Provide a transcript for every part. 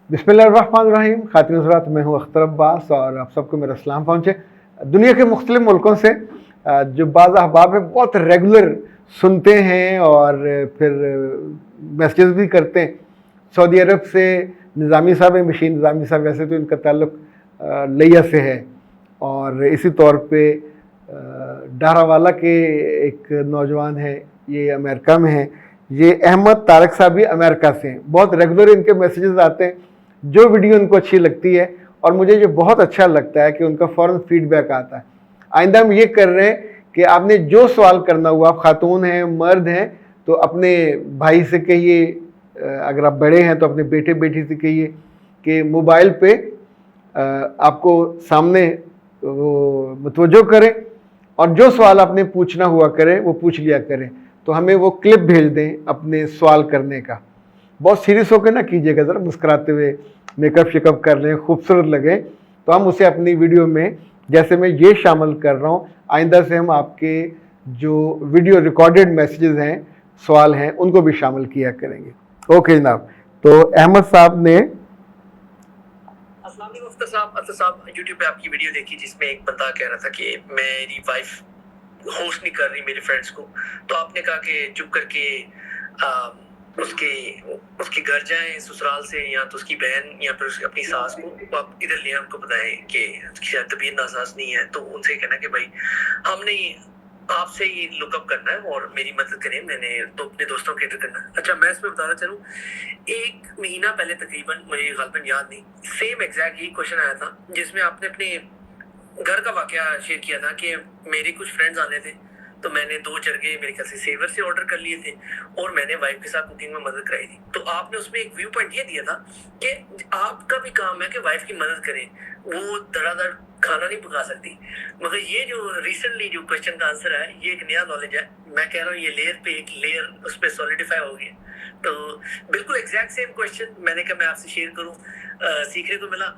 बिस्मिल्लाहिर्रहमानिर्रहीम। खातिन हज़रात, मैं हूँ अख्तर अब्बास और आप सबको मेरा सलाम पहुँचे। दुनिया के मुख्तलिफ़ मुल्कों से जो बाज़ अहबाब है बहुत रेगुलर सुनते हैं और फिर मैसेज भी करते हैं। सऊदी अरब से निज़ामी साहब है, मशीन निज़ामी साहब, वैसे तो इनका ताल्लुक़ लिया से है और इसी तौर पे डारावाला के एक नौजवान हैं, ये अमेरिका में हैं। ये अहमद तारक साहब भी अमेरिका से हैं। बहुत रेगुलर इनके मैसेजेस आते हैं, जो वीडियो उनको अच्छी लगती है और मुझे ये बहुत अच्छा लगता है कि उनका फ़ौरन फीडबैक आता है। आइंदा हम ये कर रहे हैं कि आपने जो सवाल करना हुआ, आप खातून हैं मर्द हैं तो अपने भाई से कहिए, अगर आप बड़े हैं तो अपने बेटे बेटी से कहिए कि मोबाइल पे आपको सामने वो मुतवज्जो करें और जो सवाल आपने पूछना हुआ करें वो पूछ लिया करें। तो हमें वो क्लिप भेज दें अपने सवाल करने का। बहुत सीरियस होकर ना कीजिएगा, ज़रा मुस्कुराते हुए मेकअप शेकअप कर लें, खूबसूरत लगे तो हम उसे अपनी वीडियो में, जैसे मैं ये शामिल कर रहा हूँ, आइंदा से हम आपके जो वीडियो रिकॉर्डेड मैसेजेस हैं, सवाल हैं, उनको भी शामिल किया करेंगे। ओके जनाब। तो अहमद साहब ने अख्तर साहब यूट्यूब पे आपकी वीडियो देखी जिसमें एक बंदा कह रहा था कि मेरी वाइफ होस्ट नहीं कर रही मेरे फ्रेंड्स को, तो आपने कहा कि चुप करके उसके घर जाएं ससुराल से, या तो उसकी बहन या फिर अपनी सास को आप इधर ले, उनको बताएं कि शायद तबीयत नासाज नहीं है, तो उनसे कहना कि भाई हमने आपसे ये लुकअप करना है और मेरी मदद करें, मैंने तो अपने दोस्तों के करना है। अच्छा, मैं इसमें बताना चाहूँ, 1 महीना पहले तकरीबन, मुझे गलबन याद नहीं, सेम एग्जैक्ट यही क्वेश्चन आया था जिसमें आपने अपने घर का वाकया शेयर किया था कि मेरे कुछ फ्रेंड्स आने थे तो मैंने 2 जरगे मेरे ख्याल से सेवर से ऑर्डर कर लिए थे और मैंने वाइफ के साथ कुकिंग में मदद कराई थी। तो आपने उसमें एक व्यू पॉइंट ये दिया था कि आपका भी काम है कि वाइफ की मदद करें, वो धड़ाधड़ खाना नहीं पका सकती। मगर ये जो रिसेंटली जो क्वेश्चन का आंसर है, ये एक नया नॉलेज है। मैं कह रहा हूँ ये लेयर पे एक लेयर उस पर सॉलिडिफाई हो गई। तो बिल्कुल एग्जैक्ट सेम क्वेश्चन मैंने कहा मैं आपसे शेयर करूँ, सीखने को मिला।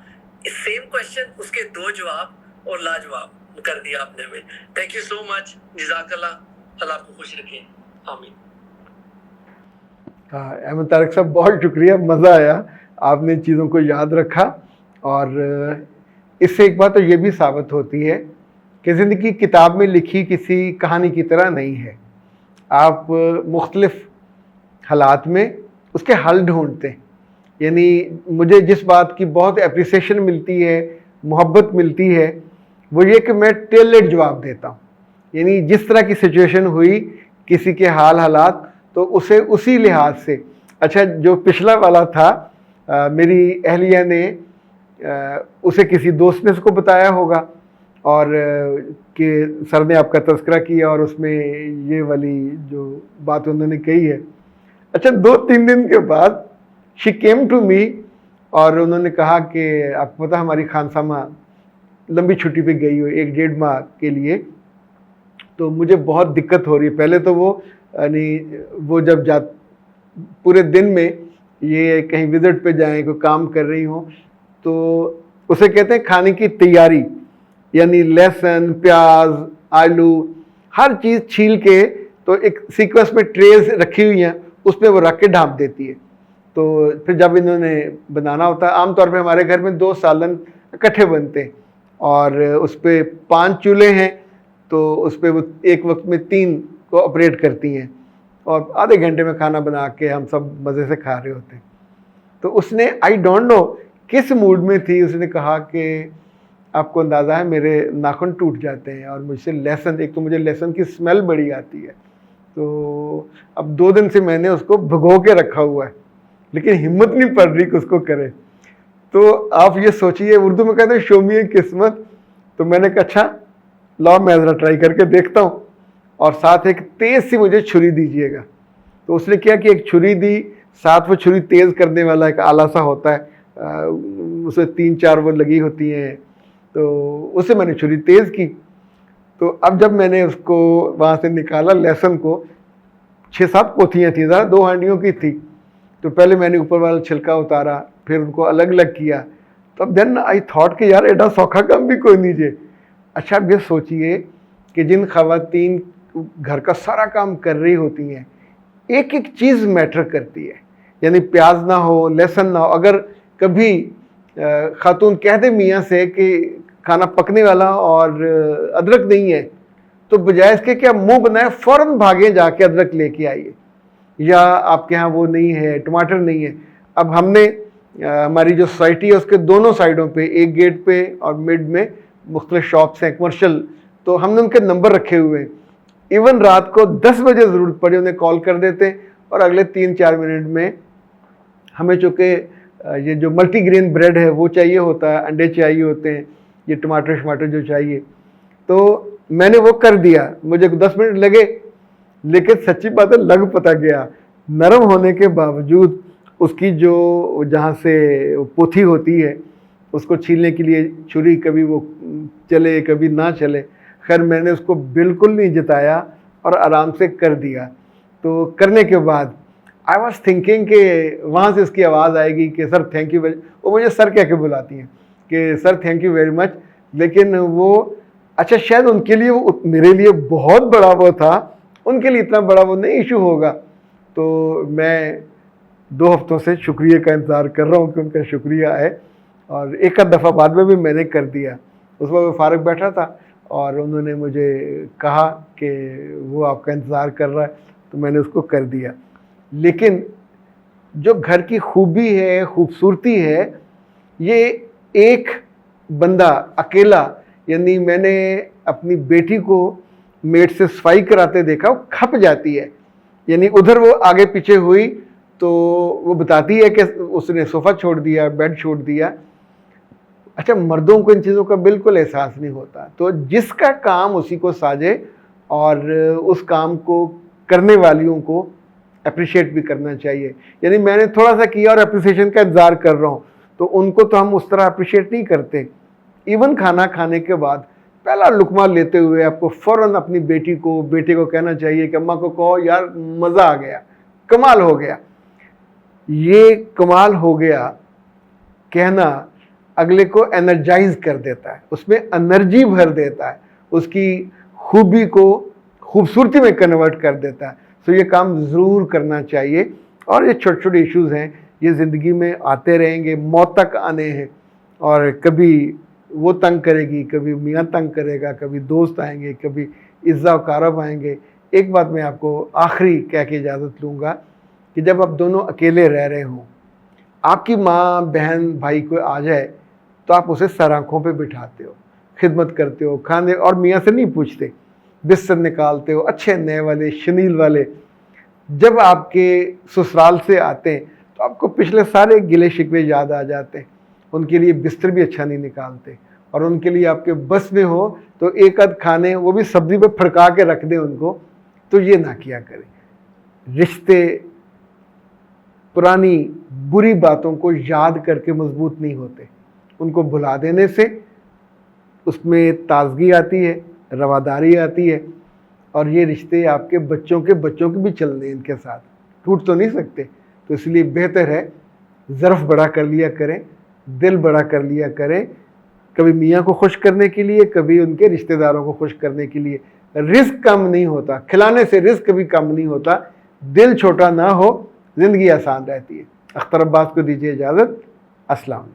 सेम क्वेश्चन, उसके 2 जवाब और लाजवाब कर दिया आपने में। थैंक यू सो मच, जज़ाकल्लाह, अल्लाह आपको खुश रखे, आमीन। हाँ अहमद तारक साहब, बहुत शुक्रिया, मज़ा आया, आपने चीज़ों को याद रखा। और इससे एक बात तो ये भी साबित होती है कि ज़िंदगी किताब में लिखी किसी कहानी की तरह नहीं है। आप मुख्तलिफ़ हालात में उसके हल ढूंढते हैं। यानी मुझे जिस बात की बहुत एप्रिसिएशन मिलती है, मोहब्बत मिलती है, वो ये कि मैं टेलर्ड जवाब देता हूँ। यानी जिस तरह की सिचुएशन हुई, किसी के हालात, तो उसे उसी लिहाज से। अच्छा, जो पिछला वाला था, मेरी अहलिया ने उसे किसी दोस्त ने उसको बताया होगा और कि सर ने आपका तज़किरा किया और उसमें ये वाली जो बात उन्होंने कही है। अच्छा, 2-3 दिन के बाद शी केम टू मी और उन्होंने कहा कि आपको पता हमारी खानसामा लंबी छुट्टी पे गई हो 1-1.5 माह के लिए, तो मुझे बहुत दिक्कत हो रही है। पहले तो वो यानी वो जब पूरे दिन में ये कहीं विजिट पे जाएं, कोई काम कर रही हो, तो उसे कहते हैं खाने की तैयारी, यानी लहसुन, प्याज, आलू, हर चीज़ छील के तो एक सीक्वेंस में ट्रेज रखी हुई हैं, उसमें वो रख के ढाँप देती है। तो फिर जब इन्होंने बनाना होता है, आमतौर पे हमारे घर में 2 सालन इकट्ठे बनते हैं और उस पर 5 चूल्हे हैं, तो उस पर वो एक वक्त में 3 को ऑपरेट करती हैं और आधे घंटे में खाना बना के हम सब मज़े से खा रहे होते हैं। तो उसने, आई डोंट नो किस मूड में थी, उसने कहा कि आपको अंदाज़ा है मेरे नाखून टूट जाते हैं और मुझसे लहसुन, एक तो मुझे लहसुन की स्मेल बड़ी आती है, तो अब 2 दिन से मैंने उसको भिगो के रखा हुआ है, लेकिन हिम्मत नहीं पड़ रही कि उसको करे। तो आप ये सोचिए, उर्दू में कहते हैं शो मी किस्मत। तो मैंने कहा अच्छा लाओ मैं ज़रा ट्राई करके देखता हूँ और साथ एक तेज़ सी मुझे छुरी दीजिएगा। तो उसने किया कि एक छुरी दी, साथ वो छुरी तेज़ करने वाला एक आला सा होता है, उसमें 3-4 वो लगी होती हैं, तो उससे मैंने छुरी तेज़ की। तो अब जब मैंने उसको वहाँ से निकाला, लहसुन को 6-7 पोथियाँ थी, ज़रा 2 हांडियों की थी, तो पहले मैंने ऊपर वाला छिलका उतारा, फिर उनको अलग अलग किया। तब देन आई थॉट कि यार एडा सौखा काम भी कोई नहीं जे। अच्छा, अब ये सोचिए कि जिन ख़वातीन घर का सारा काम कर रही होती हैं, एक एक चीज़ मैटर करती है। यानी प्याज ना हो, लहसुन ना हो, अगर कभी खातून कह दे मियाँ से कि खाना पकने वाला और अदरक नहीं है, तो बजाय इसके कि आप मुंह बनाए फ़ौरन भागे जाके अदरक लेके आइए, या आपके यहाँ वो नहीं है, टमाटर नहीं है। अब हमने हमारी जो सोसाइटी है उसके दोनों साइडों पे, एक गेट पे और मिड में मुख्तलिफ शॉप्स हैं कमर्शियल, तो हमने उनके नंबर रखे हुए हैं। इवन रात को 10 बजे ज़रूरत पड़े उन्हें कॉल कर देते हैं और अगले 3-4 मिनट में हमें चूँकि ये जो मल्टीग्रेन ब्रेड है वो चाहिए होता है, अंडे चाहिए होते हैं, ये टमाटर शमाटर जो चाहिए, तो मैंने वो कर दिया। मुझे 10 मिनट लगे, लेकिन सच्ची बात है लग पता गया। नरम होने के बावजूद उसकी जो जहाँ से पोथी होती है उसको छीलने के लिए छुरी कभी वो चले कभी ना चले, खैर मैंने उसको बिल्कुल नहीं जताया और आराम से कर दिया। तो करने के बाद आई वॉज थिंकिंग कि वहाँ से इसकी आवाज़ आएगी कि सर थैंक यू वेरी, वो मुझे सर कह के बुलाती हैं कि sir thank you very much, लेकिन वो अच्छा शायद उनके लिए वो मेरे लिए बहुत बड़ा वो था, उनके लिए इतना बड़ा वो नहीं इशू होगा। तो मैं 2 हफ्तों से शुक्रिया का इंतज़ार कर रहा हूँ कि उनका शुक्रिया आए, और एक आध दफ़ा बाद में भी मैंने कर दिया। उस वक्त फारूक बैठा था और उन्होंने मुझे कहा कि वो आपका इंतज़ार कर रहा है, तो मैंने उसको कर दिया। लेकिन जो घर की खूबी है, खूबसूरती है, ये एक बंदा अकेला, यानी मैंने अपनी बेटी को मेड से सफाई कराते देखा, वो खप जाती है, यानी उधर वो आगे पीछे हुई तो वो बताती है कि उसने सोफ़ा छोड़ दिया, बेड छोड़ दिया। अच्छा, मर्दों को इन चीज़ों का बिल्कुल एहसास नहीं होता। तो जिसका काम उसी को साजे, और उस काम को करने वालियों को अप्रिशिएट भी करना चाहिए। यानी मैंने थोड़ा सा किया और अप्रिसिएशन का इंतज़ार कर रहा हूँ, तो उनको तो हम उस तरह अप्रिशिएट नहीं करते। इवन खाना खाने के बाद पहला लुकमा लेते हुए आपको फ़ौरन अपनी बेटे को कहना चाहिए कि अम्मा को कहो यार मज़ा आ गया, कमाल हो गया। ये कमाल हो गया कहना अगले को एनर्जाइज कर देता है, उसमें एनर्जी भर देता है, उसकी खूबी को खूबसूरती में कन्वर्ट कर देता है। तो ये काम ज़रूर करना चाहिए। और ये छोटे छोटे इश्यूज़ हैं, ये ज़िंदगी में आते रहेंगे, मौत तक आने हैं, और कभी वो तंग करेगी, कभी मियाँ तंग करेगा, कभी दोस्त आएंगे, कभी इज़्ज़ा वकारब आएंगे। एक बात मैं आपको आखिरी कह के इजाज़त लूँगा कि जब आप दोनों अकेले रह रहे हों, आपकी माँ बहन भाई कोई आ जाए तो आप उसे सर आँखों पे बिठाते हो, खिदमत करते हो, खाने और मियाँ से नहीं पूछते, बिस्तर निकालते हो अच्छे नए वाले शनील वाले। जब आपके ससुराल से आते हैं तो आपको पिछले सारे गिले शिकवे याद आ जाते हैं। उनके लिए बिस्तर भी अच्छा नहीं निकालते, और उनके लिए आपके बस में हो तो एक आध खाने वो भी सब्जी पे फड़का के रख दें उनको, तो ये ना किया करें। रिश्ते पुरानी बुरी बातों को याद करके मजबूत नहीं होते, उनको भुला देने से उसमें ताजगी आती है, रवादारी आती है, और ये रिश्ते आपके बच्चों के भी चलने इनके साथ टूट तो नहीं सकते। तो इसलिए बेहतर है ज़र्फ़ बड़ा कर लिया करें, दिल बड़ा कर लिया करें, कभी मियाँ को खुश करने के लिए, कभी उनके रिश्तेदारों को खुश करने के लिए। रिस्क कम नहीं होता, खिलाने से रिस्क कभी कम नहीं होता। दिल छोटा ना हो, ज़िंदगी आसान रहती है। अख्तर अब्बास को दीजिए इजाज़त। अस्सलाम।